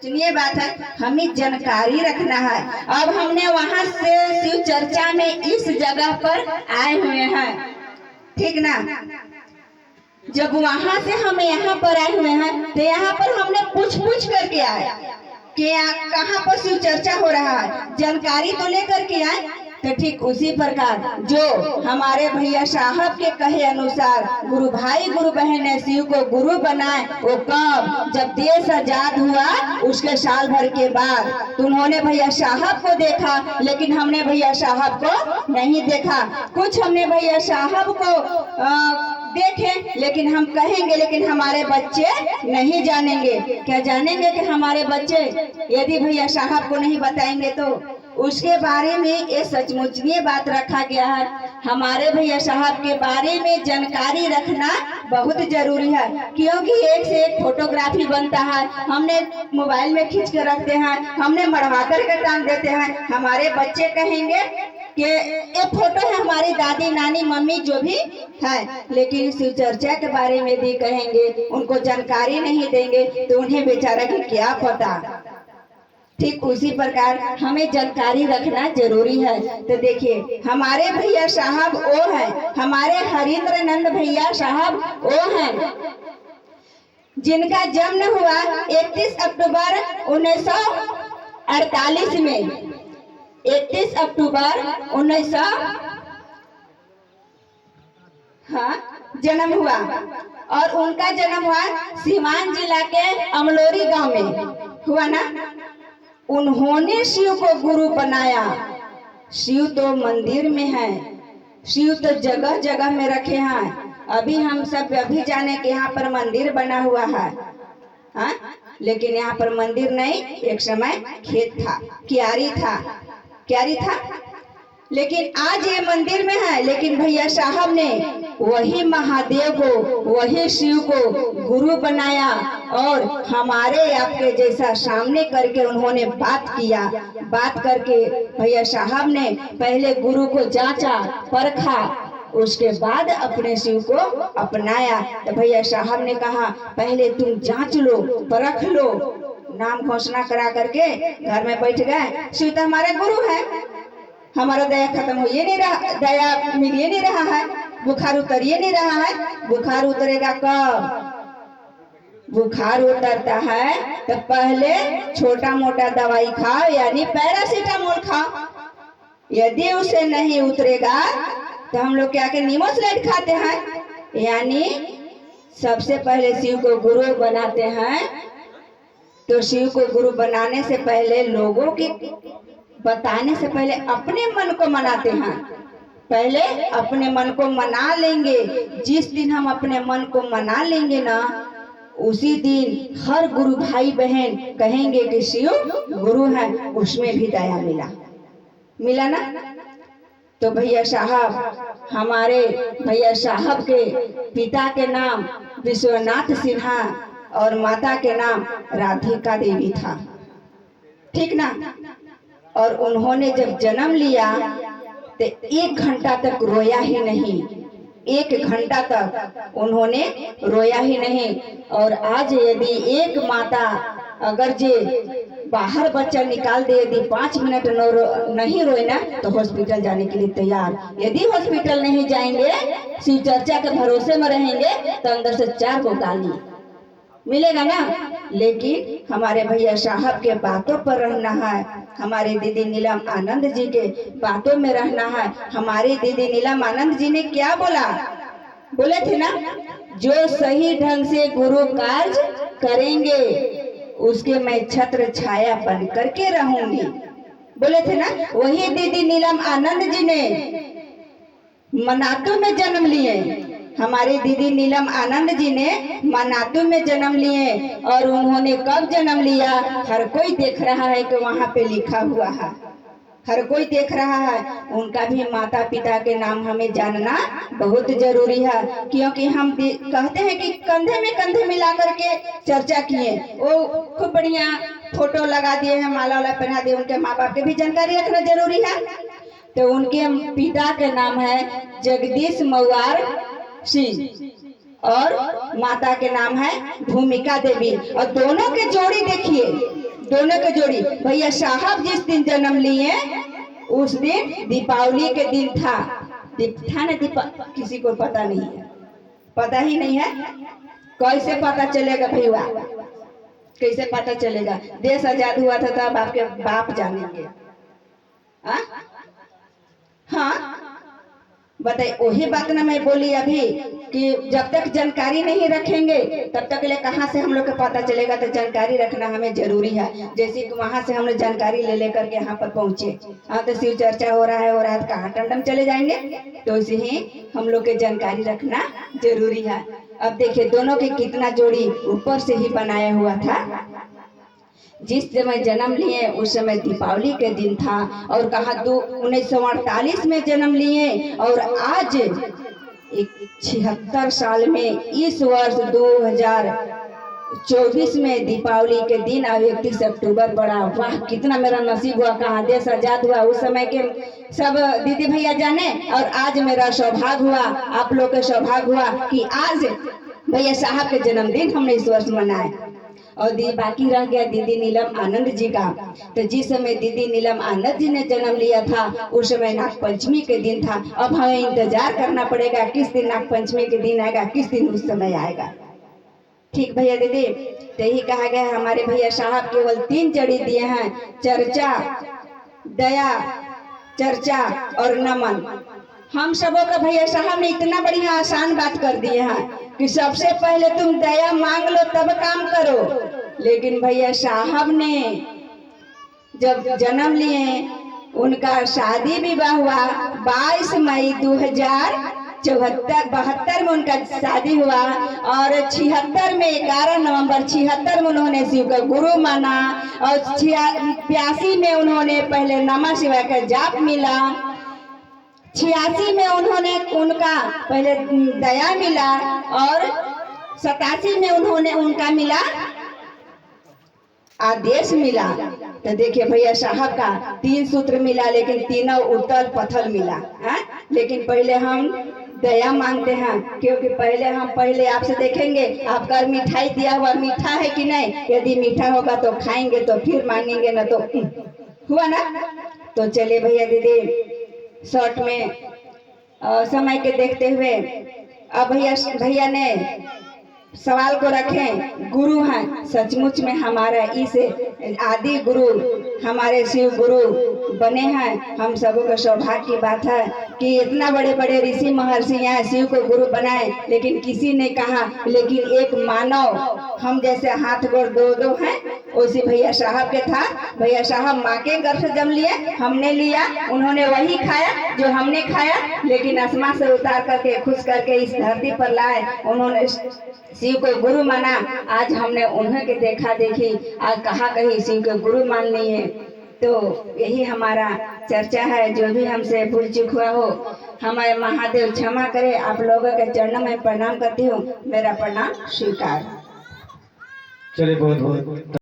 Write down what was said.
सुनिए बात है, हमें जानकारी रखना है। अब हमने वहां से शिव चर्चा में इस जगह पर आए हुए हैं, ठीक ना। जब वहां से हम यहाँ पर आए हुए हैं तो यहाँ पर हमने पूछ करके आए कि कहाँ पर शिव चर्चा हो रहा है, जानकारी तो लेकर के आए। तो ठीक उसी प्रकार जो हमारे भैया साहब के कहे अनुसार गुरु भाई गुरु बहन ने शिव को गुरु बनाए, वो कब, जब देश आजाद हुआ उसके साल भर के बाद। तो उन्होंने भैया साहब को देखा, लेकिन हमने भैया साहब को नहीं देखा। कुछ हमने भैया साहब को देखें, लेकिन हम कहेंगे, लेकिन हमारे बच्चे नहीं जानेंगे। क्या जानेंगे कि हमारे बच्चे यदि भैया साहब को नहीं बताएंगे तो उसके बारे में ये सचमुचनीय बात रखा गया है। हमारे भैया साहब के बारे में जानकारी रखना बहुत जरूरी है, क्योंकि एक से एक फोटोग्राफी बनता है, हमने मोबाइल में खींच कर रखते हैं, हमने मढ़वा कर के टांग देते हैं। हमारे बच्चे कहेंगे कि ये फोटो है हमारी दादी नानी मम्मी जो भी है, लेकिन शिव चर्चा के बारे में भी कहेंगे, उनको जानकारी नहीं देंगे तो उन्हें बेचारा की क्या पता। ठीक उसी प्रकार हमें जानकारी रखना जरूरी है। तो देखिए हमारे भैया साहब वो है, हमारे हरिंद्र नंद भैया साहब वो हैं जिनका जन्म हुआ 31 अक्टूबर 1948 में। 31 अक्टूबर 1900 जन्म हुआ, और उनका जन्म हुआ सीवान जिला के अमलोरी गांव में हुआ ना। उन्होंने शिव को गुरु बनाया। शिव तो मंदिर में है, शिव तो जगह जगह में रखे हैं। अभी हम सब अभी जाने कि यहाँ पर मंदिर बना हुआ है, हाँ? लेकिन यहाँ पर मंदिर नहीं, एक समय खेत था, क्यारी था। लेकिन आज ये मंदिर में है। लेकिन भैया साहब ने वही महादेव को, वही शिव को गुरु बनाया, और हमारे आपके जैसा सामने करके उन्होंने बात किया। बात करके भैया साहब ने पहले गुरु को जांचा परखा, उसके बाद अपने शिव को अपनाया। तो भैया साहब ने कहा पहले तुम जांच लो, परख लो। नाम घोषणा करा करके घर में बैठ गए। शिव तो हमारे गुरु है, हमारा दया खत्म हो ये नहीं रहा, दया मिल ये नहीं रहा है, बुखार उतर ये नहीं रहा है। बुखार उतरेगा कब? बुखार उतरता है तो पहले छोटा मोटा दवाई खाओ, यानी पैरासीटामोल खाओ। यदि उसे नहीं उतरेगा तो हम लोग क्या के नीमोसलाइट खाते हैं, यानी सबसे पहले शिव को गुरु बनाते हैं। तो शिव को गुरु बनाने से पहले, लोगों की बताने से पहले अपने मन को मनाते हैं। पहले अपने मन को मना लेंगे। जिस दिन हम अपने मन को मना लेंगे ना, उसी दिन हर गुरु भाई बहन कहेंगे कि शिव गुरु है, उसमें भी दया मिला ना। तो भैया साहब, हमारे भैया साहब के पिता के नाम विश्वनाथ सिन्हा और माता के नाम राधिका देवी था, ठीक ना। और उन्होंने जब जन्म लिया तो 1 घंटा तक रोया ही नहीं, 1 घंटा तक उन्होंने रोया ही नहीं। और आज यदि एक माता अगर जे बाहर बच्चा निकाल दे, यदि 5 मिनट नहीं रोए ना, तो हॉस्पिटल जाने के लिए तैयार। यदि हॉस्पिटल नहीं जाएंगे, शिव चर्चा के भरोसे में रहेंगे, तो अंदर से 4 को गाली मिलेगा ना। लेकिन हमारे भैया साहब के बातों पर रहना है, हमारे दीदी नीलम आनंद जी के बातों में रहना है। हमारी दीदी नीलम आनंद जी ने क्या बोले थे ना, जो सही ढंग से गुरु कार्य करेंगे उसके मैं छत्र छाया बन करके रहूंगी, बोले थे ना। वही दीदी नीलम आनंद जी ने मनातू में जन्म लिए। हमारी दीदी नीलम आनंद जी ने मनातू में जन्म लिए, और उन्होंने कब जन्म लिया हर कोई देख रहा है कि वहाँ पे लिखा हुआ है, हर कोई देख रहा है। उनका भी माता पिता के नाम हमें जानना बहुत जरूरी है, क्योंकि हम कहते हैं कि कंधे में कंधे मिला करके चर्चा किए। वो खूब बढ़िया फोटो लगा दिए हैं, माला वाला पहना दिए। उनके माँ बाप की भी जानकारी रखना जरूरी है। तो उनके पिता के नाम है जगदीश मवार सिंह और माता के नाम है भूमिका देवी। और दोनों के जोड़ी देखिए, दोनों की जोड़ी। भैया साहब जिस दिन जन्म लिए उस दिन दीपावली के दिन था ना किसी को पता नहीं है, पता ही नहीं है। कैसे पता चलेगा भैया, कैसे पता चलेगा? देश आजाद हुआ था तब आपके बाप जानेंगे। हाँ बताइए, वही बात ना मैं बोली अभी कि जब तक जानकारी नहीं रखेंगे तब तक ले कहाँ से हम लोग को पता चलेगा। तो जानकारी रखना हमें जरूरी है। जैसे कि वहां से हमने जानकारी ले लेकर के यहाँ पर पहुंचे, हाँ तो शिव चर्चा हो रहा है तो कहाँ टमटम चले जाएंगे। तो इसे ही हम लोग के जानकारी रखना जरूरी है। अब देखिए दोनों की कितना जोड़ी ऊपर से ही बनाया हुआ था। जिस समय जन्म लिए उस समय दीपावली के दिन था और कहा 1948 में जन्म लिए और आज 76 साल में इस वर्ष 2024 में दीपावली के दिन और 31 अक्टूबर पड़ा। वाह कितना मेरा नसीब हुआ, कहाँ देश आजाद हुआ उस समय के सब दीदी भैया जाने, और आज मेरा सौभाग्य हुआ, आप लोग का सौभाग्य हुआ कि आज भैया साहब के जन्मदिन हमने इस वर्ष मनाए। और बाकी रह गया दीदी नीलम आनंद जी का। तो जिस समय दीदी नीलम आनंद जी ने जन्म लिया था उस समय नागपंचमी के दिन था। अब हमें इंतजार करना पड़ेगा किस दिन नागपंचमी के दिन आएगा, किस दिन उस समय आएगा। ठीक भैया दीदी, तो यही कहा गया है हमारे भैया साहब केवल 3 जड़ी दिए हैं, चर्चा, दया, चर्चा और नमन। हम सबों का भैया साहब ने इतना बढ़िया आसान बात कर दिए हैं कि सबसे पहले तुम दया मांग लो तब काम करो। लेकिन भैया साहब ने जब जन्म लिए उनका शादी विवाह हुआ 22 मई 1972 में उनका शादी हुआ और 76 में 11 नवंबर 76 में उन्होंने शिव का गुरु माना और 82 में उन्होंने पहले नमः शिवाय का जाप मिला। 86 में उन्होंने उनका पहले दया मिला और 87 में उन्होंने उनका मिला आदेश मिला। तो देखिए भैया साहब का 3 सूत्र मिला लेकिन तीनों उतल पथल मिला है। लेकिन पहले हम दया मांगते हैं क्योंकि पहले आपसे देखेंगे आपका मिठाई दिया हुआ मीठा है कि नहीं। यदि मीठा होगा तो खाएंगे, तो फिर मांगेंगे ना तो हुआ ना। तो चलिए भैया दीदी शॉर्ट में समय के देखते हुए अब भैया ने सवाल को रखें। गुरु हैं, सचमुच में हमारा इस आदि गुरु हमारे शिव गुरु बने हैं। हम सबों का सौभाग्य की बात है कि इतना बड़े बड़े ऋषि महर्षि यहाँ शिव को गुरु बनाए, लेकिन किसी ने कहा, लेकिन एक मानव हम जैसे हाथ गोड़ दो हैं उसी भैया साहब के था। भैया साहब माँ के गर्भ से जन्म लिए, हमने लिया, उन्होंने वही खाया जो हमने खाया, लेकिन आसमान से उतार करके खुश करके इस धरती पर लाए। उन्होंने शिव को गुरु माना। आज हमने उन्हें के देखा देखी आज कहा कहीं शिव को गुरु मान लिए। तो यही हमारा चर्चा है। जो भी हमसे भूल चूक हुआ हो हमारे महादेव क्षमा करे। आप लोगों के चरणों में प्रणाम करती हूँ, मेरा प्रणाम स्वीकार। चलिए बहुत बहुत